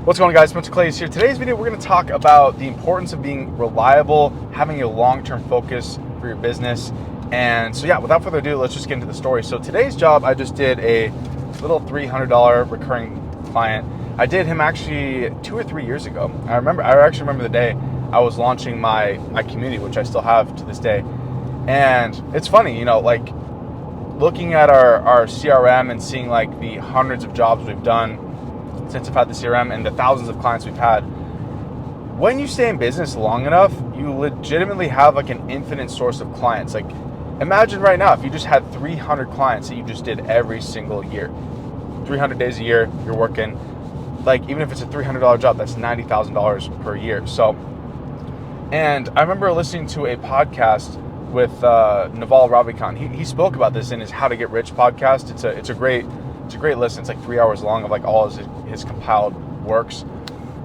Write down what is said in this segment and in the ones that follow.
What's going on, guys? Spencer Clay is here. Today's video, we're going to talk about the importance of being reliable, having a long-term focus for your business. And so yeah, without further ado, let's just get into the story. So today's job, I just did a little $300 recurring client. I did him actually 2 or 3 years ago. I actually remember the day I was launching my community, which I still have to this day. And it's funny, you know, like looking at our CRM and seeing like the hundreds of jobs we've done since I've had the CRM and the thousands of clients we've had. When you stay in business long enough, you legitimately have like an infinite source of clients. Like imagine right now, if you just had 300 clients that you just did every single year, 300 days a year, you're working, like even if it's a $300 job, that's $90,000 per year. So, and I remember listening to a podcast with Naval Ravikant. He spoke about this in his How to Get Rich podcast. It's a great listen. It's like 3 hours long of like all his compiled works.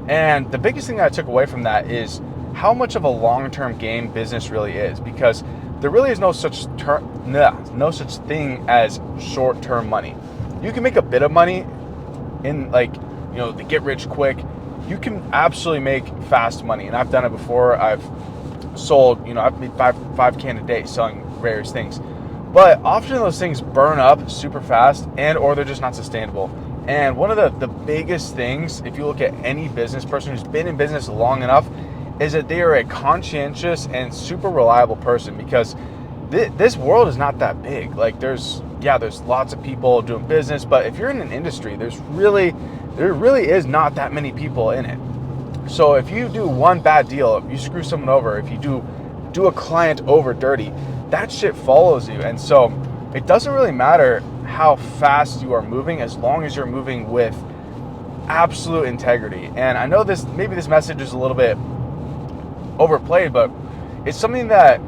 And the biggest thing that I took away from that is how much of a long-term game business really is, because there really is no such thing as short-term money. You can make a bit of money in like, you know, the get rich quick. You can absolutely make fast money, and I've done it before. I've sold, you know, I've made 5K a day selling various things. But often those things burn up super fast or they're just not sustainable. And one of the biggest things, if you look at any business person who's been in business long enough, is that they are a conscientious and super reliable person, because this world is not that big. Like there's lots of people doing business, but if you're in an industry, there really is not that many people in it. So if you do one bad deal, if you screw someone over, if you do a client over dirty, that shit follows you. And so it doesn't really matter how fast you are moving, as long as you're moving with absolute integrity. And I know maybe this message is a little bit overplayed, but it's something that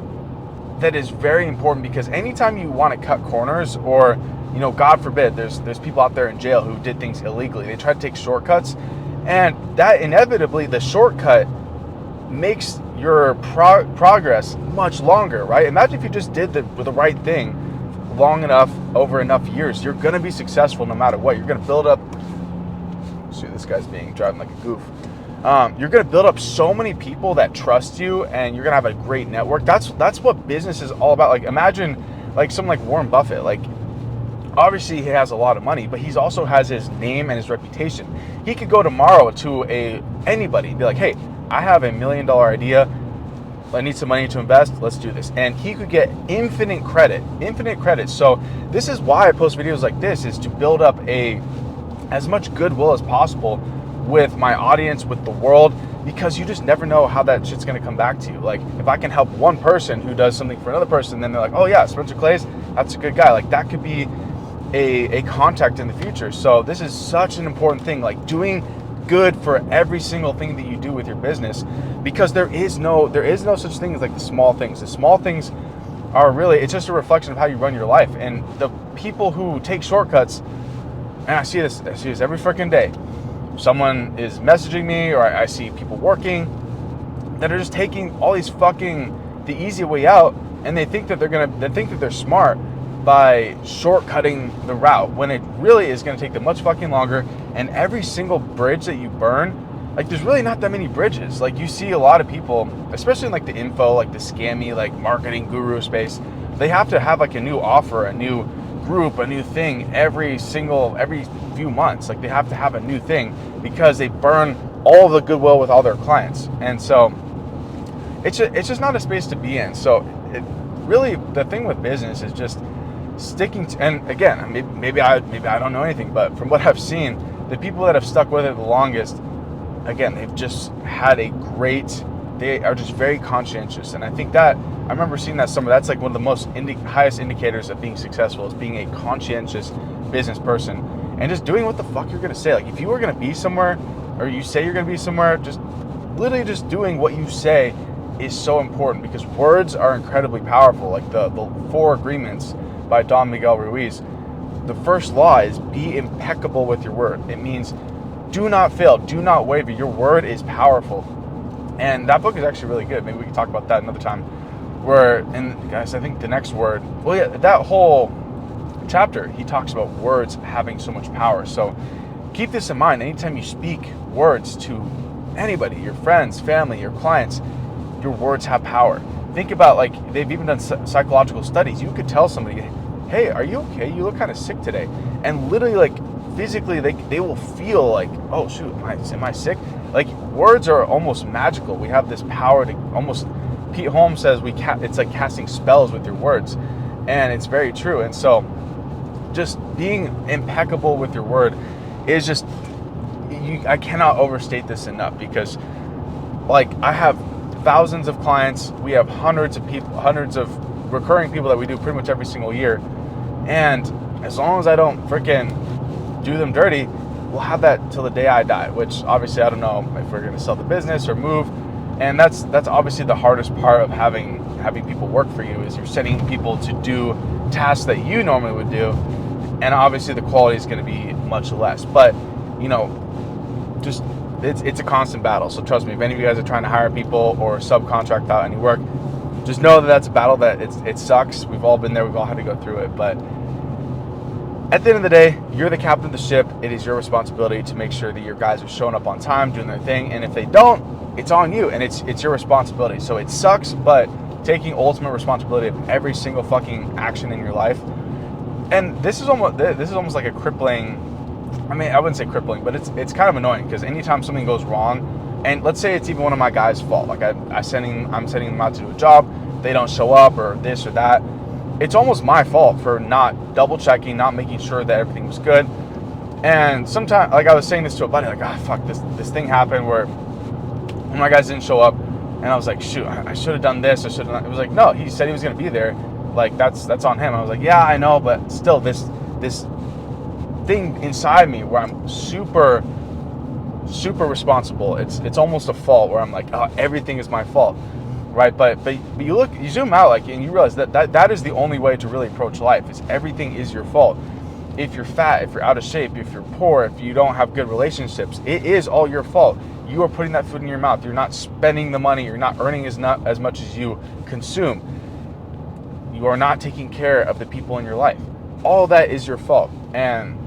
is very important, because anytime you want to cut corners, or, you know, God forbid, there's people out there in jail who did things illegally. They try to take shortcuts, and that inevitably, the shortcut makes your progress much longer, right? Imagine if you just did the right thing long enough, over enough years, you're going to be successful no matter what. You're going to build up, see, this guy's driving like a goof. You're going to build up so many people that trust you, and you're going to have a great network. That's what business is all about. Like imagine like someone like Warren Buffett. Like obviously he has a lot of money, but he also has his name and his reputation. He could go tomorrow to anybody and be like, hey, I have $1 million idea. I need some money to invest. Let's do this. And he could get infinite credit. So this is why I post videos like this, is to build up as much goodwill as possible with my audience, with the world, because you just never know how that shit's going to come back to you. Like if I can help one person who does something for another person, then they're like, oh yeah, Spencer Clays, that's a good guy. Like that could be a contact in the future. So this is such an important thing, like doing good for every single thing that you do with your business, because there is no such thing as like the small things. The small things are really, it's just a reflection of how you run your life. And the people who take shortcuts, and I see this every freaking day. Someone is messaging me, or I see people working that are just taking all these the easy way out, and they think that they're smart by shortcutting the route, when it really is going to take them much fucking longer. And every single bridge that you burn, like there's really not that many bridges. Like you see a lot of people, especially in like the info, like the scammy, like marketing guru space, they have to have like a new offer, a new group, a new thing every few months. Like they have to have a new thing, because they burn all the goodwill with all their clients. And so it's just not a space to be in. So really the thing with business is just sticking to, and again, maybe I don't know anything, but from what I've seen, the people that have stuck with it the longest, again, they've just had they are just very conscientious. And I think that I remember seeing that somewhere. That's like one of the most highest indicators of being successful, is being a conscientious business person and just doing what the fuck you're going to say. Like if you were going to be somewhere, or you say you're going to be somewhere, just literally just doing what you say is so important, because words are incredibly powerful. Like the 4 agreements by Don Miguel Ruiz, the first law is be impeccable with your word. It means do not fail, do not waver. Your word is powerful. And that book is actually really good. Maybe we can talk about that another time. And guys, I think the next word, that whole chapter, he talks about words having so much power. So keep this in mind. Anytime you speak words to anybody, your friends, family, your clients, your words have power. Think about, like, they've even done psychological studies. You could tell somebody, hey, are you okay? You look kind of sick today. And literally, like, physically, they will feel like, oh, shoot, am I sick? Like, words are almost magical. We have this power to almost, Pete Holmes says, it's like casting spells with your words. And it's very true. And so just being impeccable with your word is just, I cannot overstate this enough, because, like, I have thousands of clients. We have hundreds of recurring people that we do pretty much every single year. And as long as I don't freaking do them dirty, we'll have that till the day I die, which obviously I don't know if we're going to sell the business or move. And that's obviously the hardest part of having people work for you, is you're sending people to do tasks that you normally would do. And obviously the quality is going to be much less. But, you know, just it's a constant battle. So trust me, if any of you guys are trying to hire people or subcontract out any work, just know that that's a battle, that it sucks. We've all been there. We've all had to go through it. But at the end of the day, you're the captain of the ship. It is your responsibility to make sure that your guys are showing up on time, doing their thing. And if they don't, it's on you, and it's your responsibility. So it sucks, but taking ultimate responsibility of every single fucking action in your life. And this is almost like a crippling, I mean, I wouldn't say crippling, but it's kind of annoying, because anytime something goes wrong, and let's say it's even one of my guys' fault, like I'm sending them out to do a job, they don't show up or this or that, it's almost my fault for not double checking, not making sure that everything was good. And sometimes, like, I was saying this to a buddy, like, fuck, this thing happened where one of my guys didn't show up, and I was like, shoot, I should have done this, I should have. It was like, no, he said he was going to be there, like, that's on him. I was like, yeah, I know, but still, this thing inside me where I'm super responsible, it's almost a fault, where I'm like, oh, everything is my fault, right? But you zoom out, like, and you realize that is the only way to really approach life, is everything is your fault. If you're fat, if you're out of shape, if you're poor, if you don't have good relationships, it is all your fault. You are putting that food in your mouth. You're not spending the money. You're not earning as much as you consume. You are not taking care of the people in your life. All that is your fault. And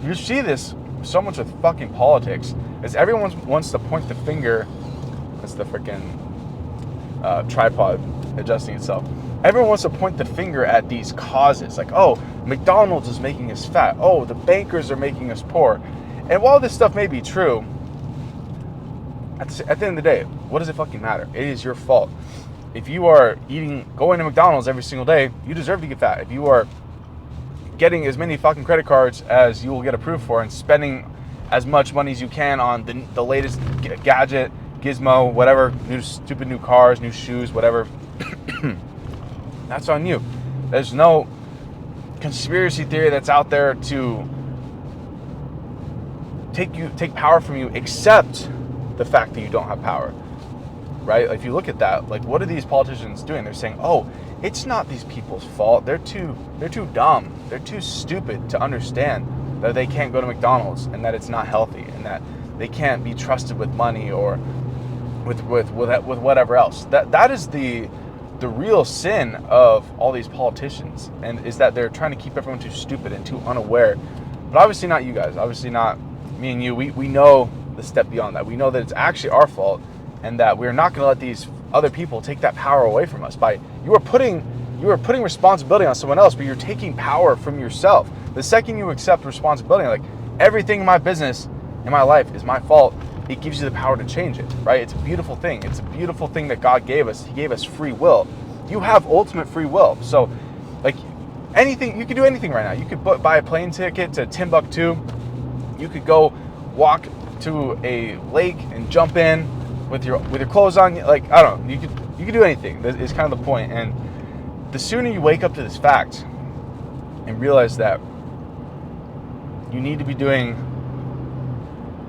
you see this so much with fucking politics, is everyone wants to point the finger. That's the freaking tripod adjusting itself. Everyone wants to point the finger at these causes, like, oh, McDonald's is making us fat. Oh, the bankers are making us poor. And while this stuff may be true, at the end of the day, what does it fucking matter? It is your fault. If you are going to McDonald's every single day, you deserve to get fat. If you are getting as many fucking credit cards as you will get approved for, and spending as much money as you can on the latest gadget, gizmo, whatever, stupid new cars, new shoes, whatever, that's on you. There's no conspiracy theory that's out there to take power from you, except the fact that you don't have power, right? If you look at that, like, what are these politicians doing? They're saying, oh, it's not these people's fault. They're too dumb. They're too stupid to understand that they can't go to McDonald's, and that it's not healthy, and that they can't be trusted with money or with whatever else. That is the real sin of all these politicians, and is that they're trying to keep everyone too stupid and too unaware. But obviously not you guys. Obviously not me and you. We know the step beyond that. We know that it's actually our fault, and that we're not going to let these other people take that power away from us. You are putting responsibility on someone else, but you're taking power from yourself. The second you accept responsibility, like, everything in my business, in my life, is my fault, it gives you the power to change it, right? It's a beautiful thing. It's a beautiful thing that God gave us. He gave us free will. You have ultimate free will. So, like, anything, you could do anything right now. You could buy a plane ticket to Timbuktu. You could go walk to a lake and jump in with your clothes on. Like, I don't know. You could do anything. That is kind of the point. And the sooner you wake up to this fact and realize that you need to be doing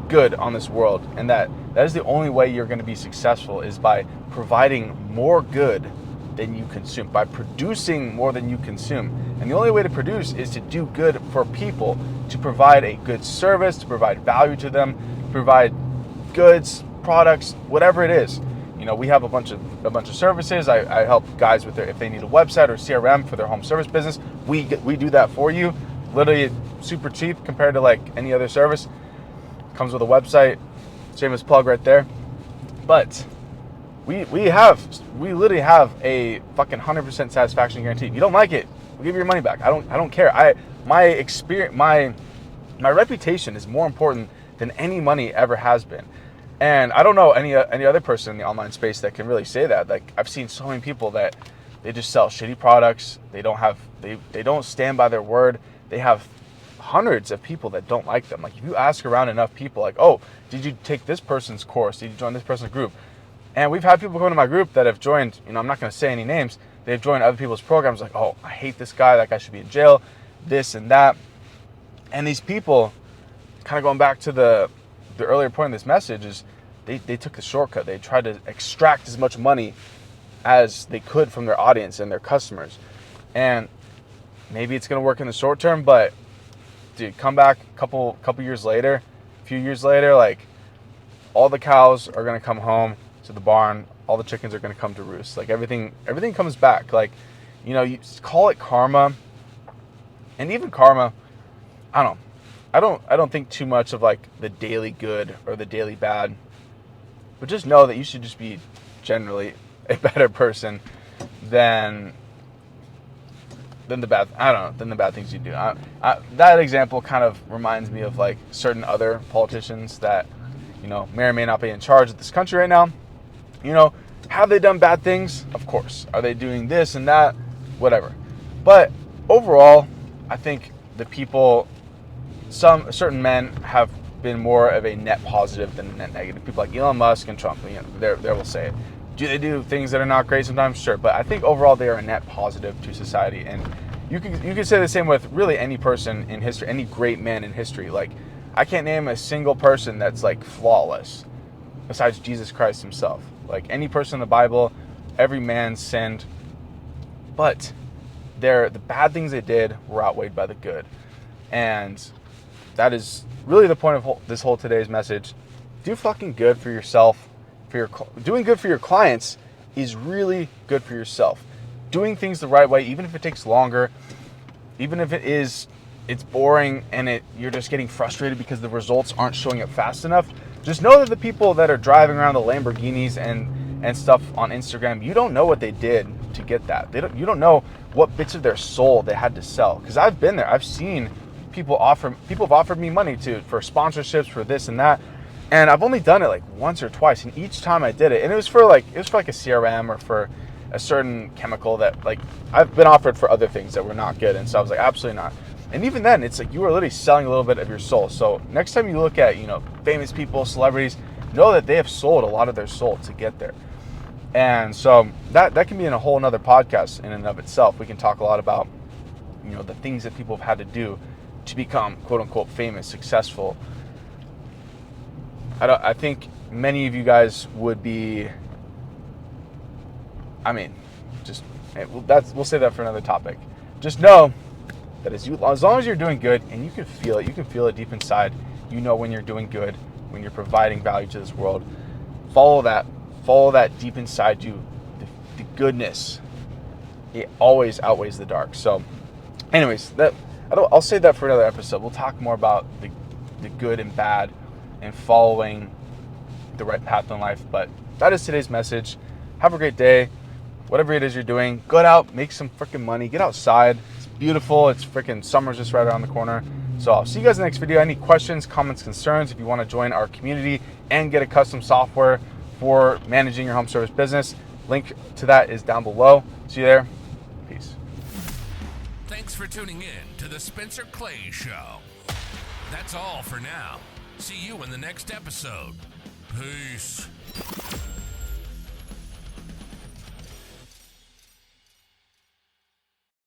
good on this world, and that is the only way you're going to be successful, is by providing more good than you consume, by producing more than you consume. And the only way to produce is to do good for people, to provide a good service, to provide value to them, provide goods, products, whatever it is. You know, we have a bunch of services. I help guys with if they need a website or CRM for their home service business. We do that for you, literally super cheap compared to like any other service. Comes with a website. Shameless plug right there. But we literally have a fucking 100% satisfaction guarantee. If you don't like it, we'll give you your money back. I don't care. My experience, my reputation is more important than any money ever has been. And I don't know any other person in the online space that can really say that. Like, I've seen so many people that they just sell shitty products. They don't stand by their word. They have hundreds of people that don't like them. Like, if you ask around enough people, like, oh, did you take this person's course? Did you join this person's group? And we've had people come to my group that have joined, I'm not going to say any names. They've joined other people's programs like, oh, I hate this guy. That guy should be in jail, this and that. And these people, kind of going back to the earlier point of this message, is they took the shortcut. They tried to extract as much money as they could from their audience and their customers. And maybe it's going to work in the short term, but dude, come back a couple years later, a few years later, like, all the cows are going to come home to the barn. All the chickens are going to come to roost. Like, everything comes back. Like, you call it karma. And even karma, I don't think too much of like the daily good or the daily bad. But just know that you should just be generally a better person than the bad things you do. That example kind of reminds me of like certain other politicians that, may or may not be in charge of this country right now. Have they done bad things? Of course. Are they doing this and that? Whatever. But overall, I think the people, certain men have been more of a net positive than a net negative. People like Elon Musk and Trump, they will say it. Do they do things that are not great sometimes? Sure. But I think overall they are a net positive to society. And you can say the same with really any person in history, any great man in history. Like, I can't name a single person that's like flawless besides Jesus Christ himself. Like, any person in the Bible, every man sinned, but the bad things they did were outweighed by the good. And that is really the point of this whole today's message. Do fucking good for yourself. Doing good for your clients is really good for yourself. Doing things the right way, even if it takes longer, even if it's boring and you're just getting frustrated because the results aren't showing up fast enough, just know that the people that are driving around the Lamborghinis and stuff on Instagram, you don't know what they did to get that. You don't know what bits of their soul they had to sell. Because I've been there. I've seen people have offered me money for sponsorships, for this and that. And I've only done it like once or twice. And each time I did it, and it was for like a CRM or for a certain chemical that, like, I've been offered for other things that were not good. And so I was like, absolutely not. And even then, it's like you are literally selling a little bit of your soul. So next time you look at, famous people, celebrities, know that they have sold a lot of their soul to get there. And so that can be in a whole another podcast in and of itself. We can talk a lot about, the things that people have had to do to become quote unquote famous, successful. I think many of you guys would be, we'll say that for another topic. Just know that as long as you're doing good, and you can feel it deep inside, when you're doing good, when you're providing value to this world, follow that deep inside you. The goodness, it always outweighs the dark. So anyways, I'll save that for another episode. We'll talk more about the good and bad and following the right path in life. But that is today's message. Have a great day. Whatever it is you're doing, go out, make some freaking money, get outside. It's beautiful. It's freaking summer's just right around the corner. So I'll see you guys in the next video. Any questions, comments, concerns, if you want to join our community and get a custom software for managing your home service business, link to that is down below. See you there. Peace. Thanks for tuning in to the Spencer Clay Show. That's all for now. See you in the next episode. Peace.